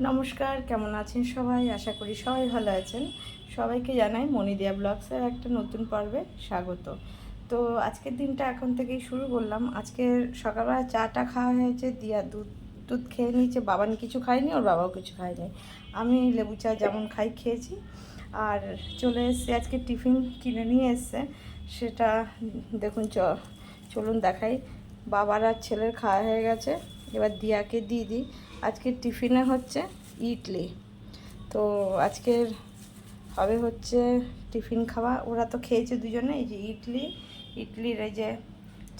নমস্কার, কেমন আছেন সবাই? আশা করি সবাই ভালো আছেন। সবাইকে জানাই মনিদিয়া ব্লগসের একটা নতুন পর্বে স্বাগত। তো আজকের দিনটা এখন থেকেই শুরু করলাম। আজকের সকালবেলা চাটা খাওয়া হয়েছে, দিয়া দুধ দুধ খেয়ে নিয়েছে। বাবানি কিছু খায়নি, ওর বাবাও কিছু খায়নি। আমি লেবু চা যেমন খাই খেয়েছি। আর চলে এসছে, আজকে টিফিন কিনে নিয়ে এসছে। সেটা দেখুন, চলুন দেখাই। বাবার আর ছেলের খাওয়া হয়ে গেছে, এবার দিয়াকে দিয়ে দিই। আজকের টিফিনে হচ্ছে ইডলি। তো আজকের হবে হচ্ছে টিফিন খাওয়া। ওরা তো খেয়েছে দুজনে। এই যে ইডলির এই যে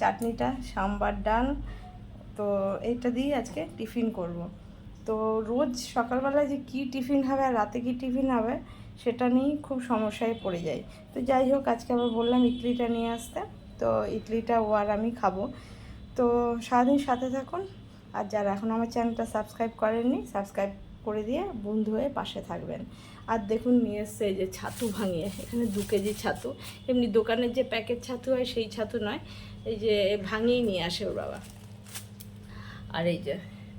চাটনিটা, সাম্বার ডাল, তো এইটা দিয়ে আজকে টিফিন করব। তো রোজ সকালবেলায় যে কী টিফিন হবে আর রাতে কী টিফিন হবে সেটা নিয়েই খুব সমস্যায় পড়ে যায়। তো যাই হোক, আজকে আবার বললাম ইডলিটা নিয়ে আসতে। তো ইডলিটা ও আর আমি খাবো। তো সারাদিন সাথে থাকুন। আর যারা এখন আমার চ্যানেলটা সাবস্ক্রাইব করেননি, সাবস্ক্রাইব করে দিয়ে বন্ধু হয়ে পাশে থাকবেন। আর দেখুন নিয়ে এসছে এই যে ছাতু ভাঙিয়ে, এখানে 2 কেজি ছাতু। এমনি দোকানের যে প্যাকেট ছাতু হয় সেই ছাতু নয়, এই যে ভাঙিয়েই নিয়ে আসে ওর বাবা। আর এই যে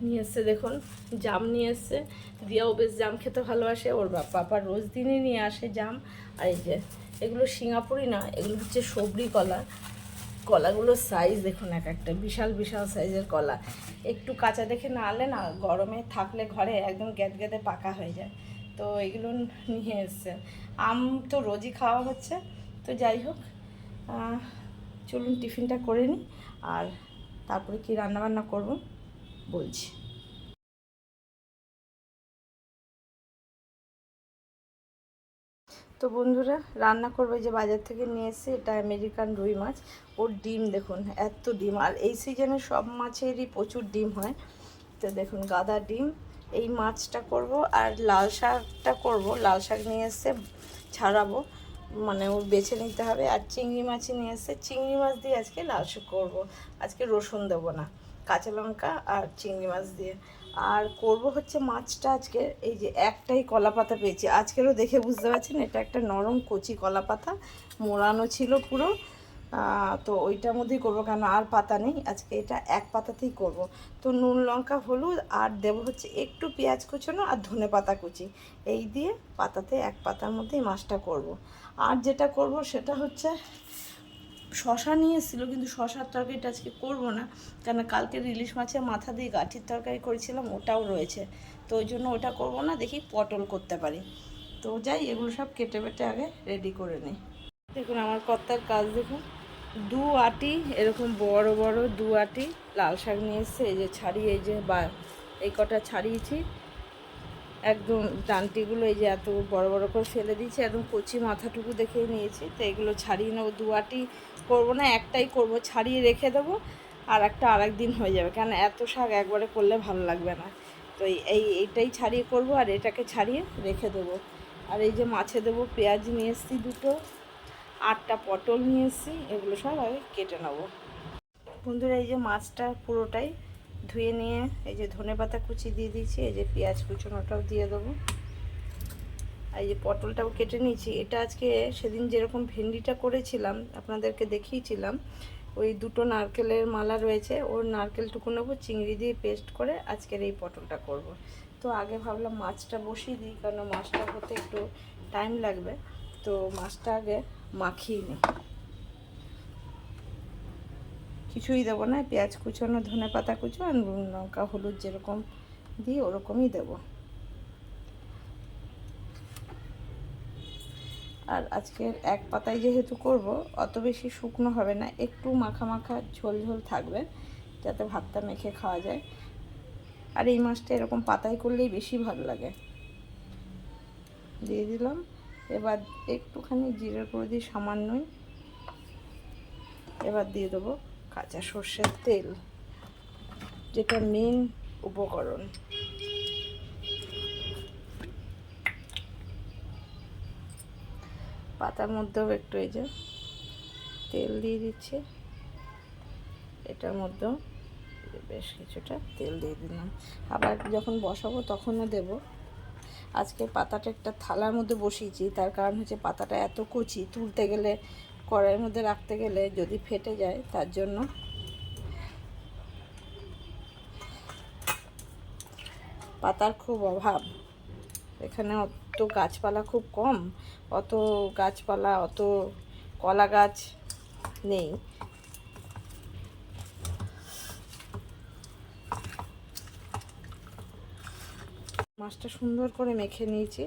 নিয়ে এসছে দেখুন জাম নিয়ে এসছে। দিয়াও বেশ জাম খেতে ভালোবাসে, ওর পাপা রোজ দিনই নিয়ে আসে জাম। আর এই যে এগুলো সিঙ্গাপুরি না, এগুলো হচ্ছে সবরি কলা। কলাগুলোর সাইজ দেখুন, এক একটা বিশাল বিশাল সাইজের কলা। একটু কাঁচা দেখে না আনলে না, গরমে থাকলে ঘরে একদম গ্যাদগ্যাদে পাকা হয়ে যায়। তো এগুলো নিয়ে এসছে। আম তো রোজই খাওয়া হচ্ছে। তো যাই হোক, চলুন টিফিনটা করে নিই, আর তারপরে কি রান্নাবান্না করব বলছি। তো বন্ধুরা, রান্না করবে যে বাজার থেকে নিয়ে এসে, এটা আমেরিকান রুই মাছ। ওর ডিম দেখুন, এত ডিম। আর এই সিজনে সব মাছেরই প্রচুর ডিম হয়। তো দেখুন গাদা ডিম। এই মাছটা করব, আর লাল শাকটা করব। লাল শাক নিয়ে এসে ছাড়াবো, মানে ওর বেছে নিতে হবে। আর চিংড়ি মাছই নিয়ে এসে, চিংড়ি মাছ দিয়ে আজকে লাল শাক করবো। আজকে রসুন দেবো না, কাঁচা লঙ্কা আর চিংড়ি মাছ দিয়ে। আর করব হচ্ছে মাছটা আজকে, এই যে একটাই কলা পাতা পেয়েছি। আজকেরও দেখে বুঝতে পারছেন এটা একটা নরম কচি কলা পাতা, মোড়ানো ছিল পুরো। তো ওইটার মধ্যেই করবো, কেন আর পাতা নেই। আজকে এটা এক পাতাতেই করব। তো নুন লঙ্কা হলুদ আর দেবো হচ্ছে একটু পেঁয়াজ কুচোনো আর ধনে পাতা কুচি, এই দিয়ে পাতাতে এক পাতার মধ্যেই মাছটা করব। আর যেটা করব সেটা হচ্ছে শশা নিয়ে এসেছিলো, কিন্তু শশার তরকারিটা আজকে করবো না, কেন কালকে ইলিশ মাছের মাথা দিয়ে গাঠির তরকারি করেছিলাম, ওটাও রয়েছে। তো ওই জন্য ওটা করবো না, দেখি পটল করতে পারি। তো যাই, এগুলো সব কেটে বেটে আগে রেডি করে নিই। দেখুন আমার কর্তার কাজ দেখুন, 2 আটি এরকম বড় বড় 2 আটি লাল শাক নিয়ে এসছে। এই যে ছাড়িয়ে, এই যে বা এই কটা ছাড়িয়েছি একদম, ডান্টিগুলো এই যে এত বড় বড় করে ফেলে দিয়েছি, একদম কচি মাথাটুকু দেখেই নিয়েছি। তো এগুলো ছাড়িয়ে নেবো। 2 আটি করবো না, একটাই করব, ছাড়িয়ে রেখে দেবো। আর একটা আরেক দিন হয়ে যাবে, কেন এত শাক একবারে করলে ভালো লাগবে না। তো এইটাই ছাড়িয়ে করব, আর এটাকে ছাড়িয়ে রেখে দেবো। আর এই যে মাছে দেবো পেঁয়াজ নিয়ে এসেছি 2টো, 8টা পটল নিয়ে এসেছি। এগুলো সব আগে কেটে নেবো। বন্ধুরা, এই যে মাছটা পুরোটাই ধুয়ে নিয়ে এই যে ধনেপাতা কুচি দিয়ে দিয়েছি, এই যে পেঁয়াজ কুচোনোটাও দিয়ে দেবো। আর এই যে পটলটাও কেটে নিয়েছি। এটা আজকে সেদিন যেরকম ভেন্ডিটা করেছিলাম আপনাদেরকে দেখিয়েছিলাম, ওই 2টো নারকেলের মালা রয়েছে, ওর নারকেলটুকু নেবো, চিংড়ি দিয়ে পেস্ট করে আজকের এই পটলটা করব। তো আগে ভাবলাম মাছটা বসিয়ে দিই, কারণ মাছটা হতে একটু টাইম লাগবে। তো মাছটা আগে মাখিয়ে নিই। কিছুই দেবো না, পেঁয়াজ কুচোনো, ধনে পাতা কুচো আর নুন লঙ্কা হলুদ যেরকম দিই ওরকমই দেবো। আর আজকের এক পাতায় যেহেতু করব, অত বেশি শুকনো হবে না, একটু মাখা মাখা ঝোল ঝোল থাকবে, যাতে ভাতটা মেখে খাওয়া যায়। আর এই মাছটা এরকম পাতায় করলেই বেশি ভালো লাগে। দিয়ে দিলাম। এবার একটুখানি জিরে করে দিই সামান্যই। এবার দিয়ে দেবো কাঁচা সর্ষের তেল, যেটা মেন উপকরণ। পাতার মধ্যেও একটু এই যে তেল দিয়ে দিচ্ছি, এটার মধ্যেও বেশ কিছুটা তেল দিয়ে দিলাম। আবার যখন বসাবো তখনও দেব। আজকে পাতাটা একটা থালার মধ্যে বসিয়েছি, তার কারণ হচ্ছে পাতাটা এত কচি, তুলতে গেলে কড়াইয়ের মধ্যে রাখতে গেলে যদি ফেটে যায়, তার জন্য। পাতার খুব অভাব এখানে, অত গাছপালা খুব কম, অত গাছপালা, অত কলা গাছ নেই। মাছটা সুন্দর করে মেখে নিয়েছি,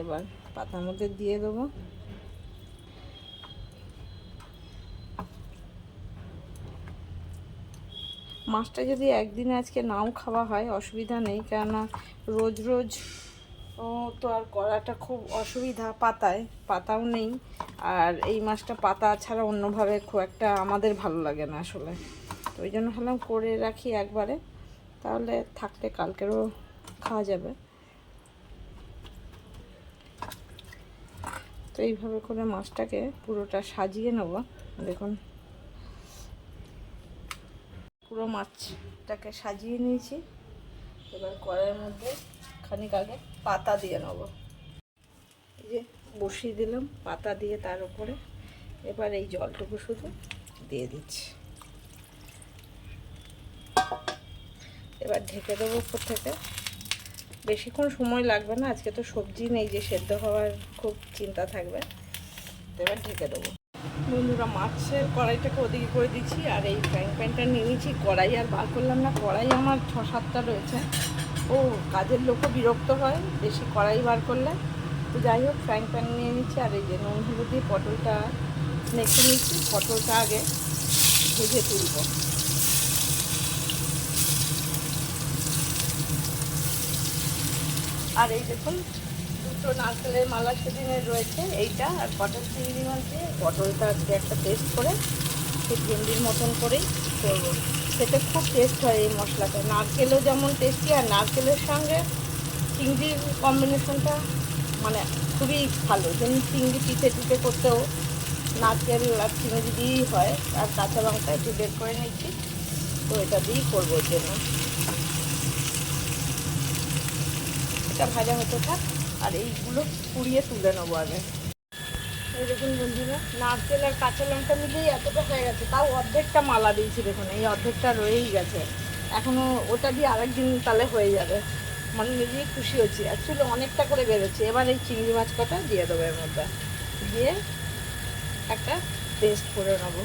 এবার পাতার মধ্যে দিয়ে দেবো। মাছটা যদি একদিনে আজকে নাও খাওয়া হয় অসুবিধা নেই, কেননা রোজ রোজ তো আর করাটা খুব অসুবিধা, পাতাও নেই। আর এই মাছটা পাতা ছাড়া অন্যভাবে খুব একটা আমাদের ভালো লাগে না আসলে, তো ওই জন্য ভাবলাম করে রাখি একবারে, তাহলে থাকতে কালকেরও খাওয়া যাবে। তো এইভাবে করে মাছটাকে পুরোটা সাজিয়ে নেব। দেখুন পুরো মাছটাকে সাজিয়ে নিয়েছি। এবার কড়াইয়ের মধ্যে খানিক আগে পাতা দিয়ে নেব, এই যে বসিয়ে দিলাম পাতা দিয়ে, তার উপরে এবার এই জলটুকু শুধু দিয়ে দিচ্ছি। এবার ঢেকে দেবো উপর থেকে, বেশিক্ষণ সময় লাগবে না, আজকে তো সবজি নেই যে সেদ্ধ হওয়ার খুব চিন্তা থাকবে। তো এবার ঢেকে দেবো। বন্ধুরা, মাছের কড়াইটাকে ওদিকে করে দিচ্ছি, আর এই ফ্রাইং প্যানটা নিয়ে নিয়েছি। কড়াই আর বার করলাম না, কড়াই আমার 6-7টা রয়েছে। ও কাজের লোকও বিরক্ত হয় বেশি কড়াই বার করলে। তো যাই হোক, ফ্রাইং প্যান নিয়ে নিচ্ছি, আর এই যে নুন হলুদ দিয়ে পটলটা মেখে নিচ্ছি। পটলটা আগে ভেজে তুলব। আর এই দেখুন দুটো নারকেলের মালা সেদিনের রয়েছে, এইটা আর পটল চিংড়ি মাছ দিয়ে পটলটা আজকে একটা টেস্ট করে ঠিক ভেন্ডির মতন করেই করবো। সেটা খুব টেস্ট হয় এই মশলাটা, নারকেলও যেমন টেস্টি, আর নারকেলের সঙ্গে চিংড়ির কম্বিনেশনটা মানে খুবই ভালো। যেমন চিংড়ি পিঠে করতেও নারকেল আর চিংড়ি দিয়েই হয়। আর কাঁচা লঙ্কা একটু বের করে নিচ্ছি, তো এটা দিয়েই করবো। ওর জন্য এটা ভাজা হতে থাক, আর এইগুলো পুড়িয়ে তুলে নেবো আগে। এই দেখুন বন্ধুরা, নারকেল আর কাঁচা লঙ্কা মিলিয়েই এতটা হয়ে গেছে, তাও অর্ধেকটা মালা দিয়েছি। দেখুন এই অর্ধেকটা রয়েই গেছে, এখনও ওটা দিয়ে আরেকদিন তাহলে হয়ে যাবে। মানে নিজেই খুশি হচ্ছি, অ্যাকচুয়ালি অনেকটা করে বেরোচ্ছে। এবার এই চিংড়ি মাছ কটা দিয়ে দেবো এর মধ্যে, দিয়ে একটা পেস্ট করে নেবো।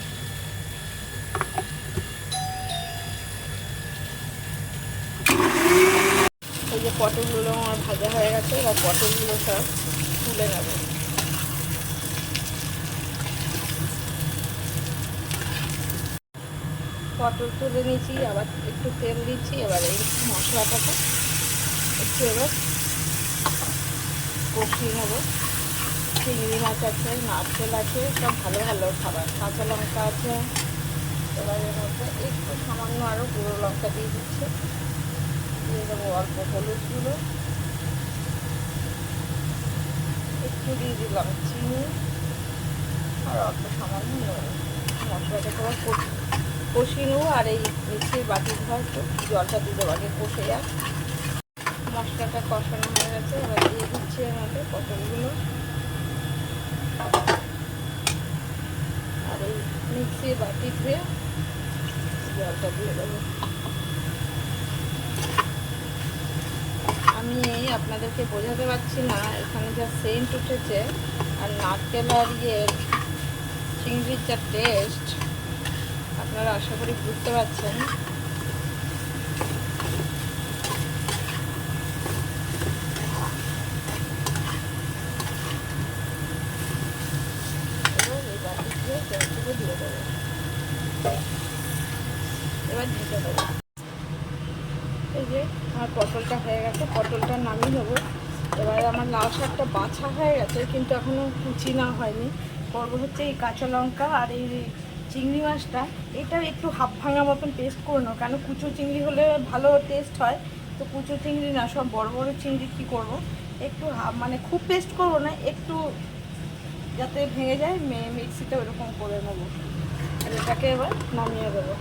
এই যে পটলগুলো আমার ভাজা হয়ে গেছে, এবার পটলগুলো সব তুলে নেবো। পটল তুলে নিয়েছি, আবার একটু তেল দিচ্ছি। এবার এই মশলাটাকে একটু এবার কষিয়ে নেবো। চিংড়ি মাছ আছে, নারকেল আছে, সব ভালো ভালো খাবার, কাঁচা লঙ্কা আছে। এবার এর মধ্যে একটু সামান্য আরও গুঁড়ো লঙ্কা দিয়ে দিচ্ছি, দিয়ে দেবো অল্প হলুদ গুঁড়ো, একটু দিয়ে দিলাম চিনি, আর অল্প সামান্য নুন। মশলাটাকে আবার কষিয়ে নেবো। আর এই মিক্সির বাটির ধোয়া একটু জলটা দিয়ে দেবো, আগে কষে যাক। মশলাটা কষানো হয়ে গেছে, এবার দিয়ে দিচ্ছি এর মধ্যে পটলগুলো, আর এই মিক্সির বাটি ধুয়ে জলটা দিয়ে দেবো। আমি আপনাদেরকে বোঝাতে পারছি না, এখানে যা সেন্ট উঠেছে, আর নারকেল আর চিংড়ির যা টেস্ট, আপনারা আশা করি বুঝতে পারছেন। এবার এই বাটি দিয়ে জলটুকু দিয়ে দেবো, এবার ঢেকে দেবো। এই যে আমার পটলটা হয়ে গেছে, পটলটা নামিয়ে নেবো। এবার আমার লাল শাকটা বাছা হয়ে গেছে, কিন্তু এখনও কুচি না হয়নি। করবো হচ্ছে এই কাঁচা লঙ্কা আর এই চিংড়ি মাছটা, এটা একটু হাফ ভাঙা মতন পেস্ট করে নাও, কেন কুচো চিংড়ি হলে ভালো টেস্ট হয়। তো কুচো চিংড়ি না, সব বড় বড় চিংড়ি কী করবো, একটু মানে খুব পেস্ট করবো না, একটু যাতে ভেঙে যায় মিক্সিতে ওরকম করে নেবো। আর এটাকে এবার নামিয়ে দেবো।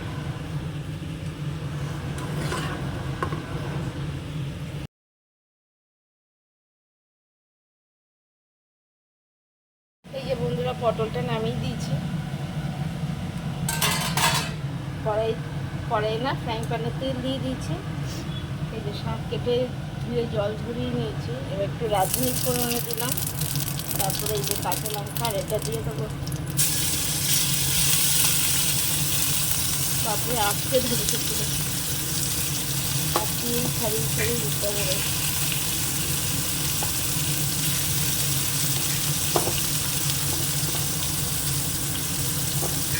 এই যে বন্ধুরা, পটলটা নামিয়ে দিয়েছি। কড়াই না, ফ্রাইং প্যানে তেল দিয়ে দিয়েছি। এই যে যে শাক কেটে ধুয়ে জল ঝরিয়ে নিয়েছি, এবার একটু রাঁধুনি ফোড়নে দিলাম, তারপরে এই যে কাঁচা লঙ্কা আর এটা দিয়ে দেবো। তারপরে আজকে ধরেছে ছিল আপনি ছাড়িয়ে ছাড়িয়ে দিতে হবে।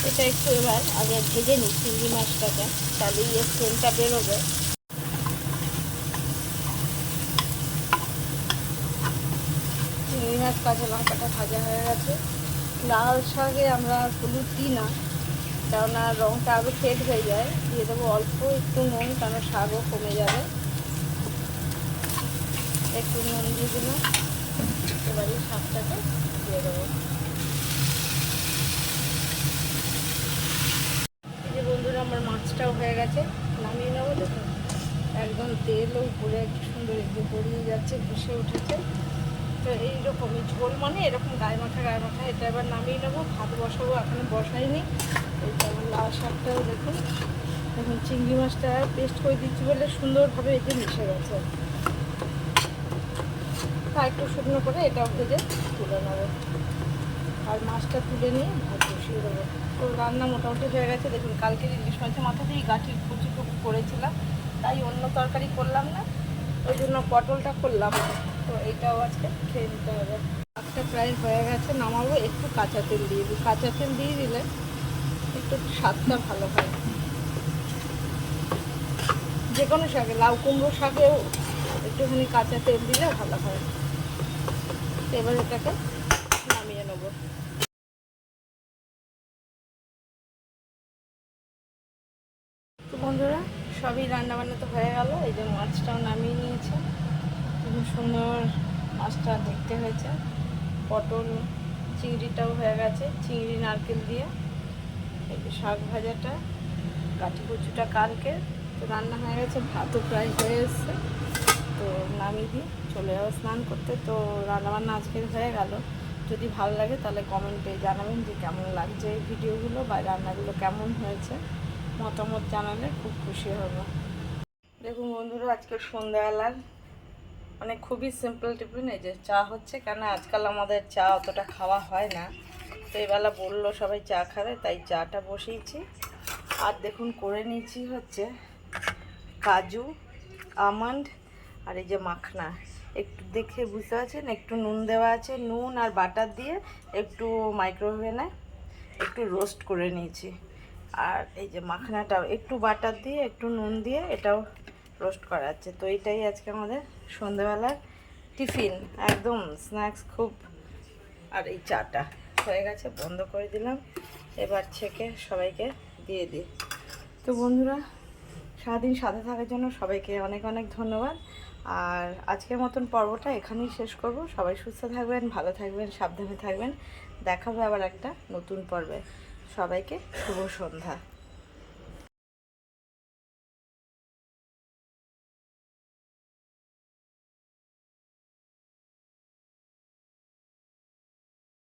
এটা একটু এবার আগে ভেজে নিই চিংড়ি মাছটাকে, তাহলেই এর তেলটা বেরোবে। চিংড়ি মাছ কাঁচা লঙ্কাটা ভাজা হয়ে গেছে। লাল শাকে আমরা হলুদ দিই না, কেননা রঙটা আরও ফেড হয়ে যায়। দিয়ে দেবো অল্প একটু নুন, কেন শাকও কমে যাবে। একটু নুন দিয়ে দিলাম, এবারে শাকটাকে দিয়ে দেবো। এই যে বন্ধুরা আমার মাছটাও হয়ে গেছে, নামিয়ে নেবো। দেখুন একদম তেলও উপরে একটু সুন্দর একটু গড়িয়ে যাচ্ছে, ভেসে উঠেছে। তো এইরকমই ঝোল মানে এরকম গায়ে মাখা এটা এবার নামিয়ে নেবো। ভাত বসাবো, এখনো বসাইনি। এই যেমন লাল শাকটাও দেখুন, এখন চিংড়ি মাছটা পেস্ট করে দিচ্ছি বলে সুন্দরভাবে এই যে মিশে গেছে। তা একটু শুকনো করে এটাও ভেজে তুলে নেবো, আর মাছটা তুলে নিয়ে ভাত বসিয়ে দেবো। তো রান্না মোটামুটি হয়ে গেছে। দেখুন কালকে ইলিশ মাছের মাথা দিয়ে গাঠির কুচিটুকু করেছিলাম, তাই অন্য তরকারি করলাম না, ওই জন্য পটলটা করলাম। তো এইটাও আজকে খেয়ে নিতে হবে। শাকটা প্রায় হয়ে গেছে, নামাবো। একটু কাঁচা তেল দিয়ে দিই, কাঁচা তেল দিয়ে দিলে একটু স্বাদটা ভালো হয়। যে কোনো শাকে, লাউ কুমড়ো শাকেও একটুখানি কাঁচা তেল দিলে ভালো হয়। এবার এটাকে নামিয়ে নেবো। তো বন্ধুরা সবই রান্নাবান্না তো হয়ে গেল। এই যে মাছটাও নামিয়ে নিয়েছে, খুব সুন্দর মাছটা দেখতে হয়েছে। পটল চিংড়িটাও হয়ে গেছে, চিংড়ি নারকেল দিয়ে। এই যে শাক ভাজাটা, কাঠি কচুটা কালকে। তো রান্না হয়ে গেছে, ভাতও প্রায় হয়ে এসছে। তো নামিয়ে দিয়ে চলে যাবো স্নান করতে। তো রান্নাবান্না আজকের হয়ে গেল। যদি ভালো লাগে তাহলে কমেন্টে জানাবেন যে কেমন লাগছে এই ভিডিওগুলো বা রান্নাগুলো কেমন হয়েছে। মতামত জানালে খুব খুশি হব। দেখুন বন্ধুরা আজকে সন্ধ্যাবেলার মানে খুবই সিম্পল টিফিন। এই যে চা হচ্ছে, কেন আজকাল আমাদের চা অতটা খাওয়া হয় না। তো এবেলা বললো সবাই চা খাবে, তাই চাটা বসিয়েছি। আর দেখুন করে নিয়েছি হচ্ছে কাজু, আমন্ড আর এই যে মাখনা। একটু দেখে বুঝতে পারছেন একটু নুন দেওয়া আছে, নুন আর বাটার দিয়ে একটু মাইক্রোওভেনে একটু রোস্ট করে নিয়েছি। আর এই যে মাখনাটাও একটু বাটার দিয়ে একটু নুন দিয়ে এটাও রোস্ট করা আছে। তো এটাই আজকে আমাদের সন্ধ্যাবেলার টিফিন, একদম স্ন্যাক্স খুব। আর এই চাটা হয়ে গেছে, বন্ধ করে দিলাম। এবার ছেঁকে সবাইকে দিয়ে দিই। তো বন্ধুরা সারাদিন সাথে থাকার জন্য সবাইকে অনেক অনেক ধন্যবাদ। আর আজকের মতন পর্বটা এখানেই শেষ করব। সবাই সুস্থ থাকবেন, ভালো থাকবেন, সাবধানে থাকবেন। দেখাবে আবার একটা নতুন পর্বে। সবাইকে শুভ সন্ধ্যা।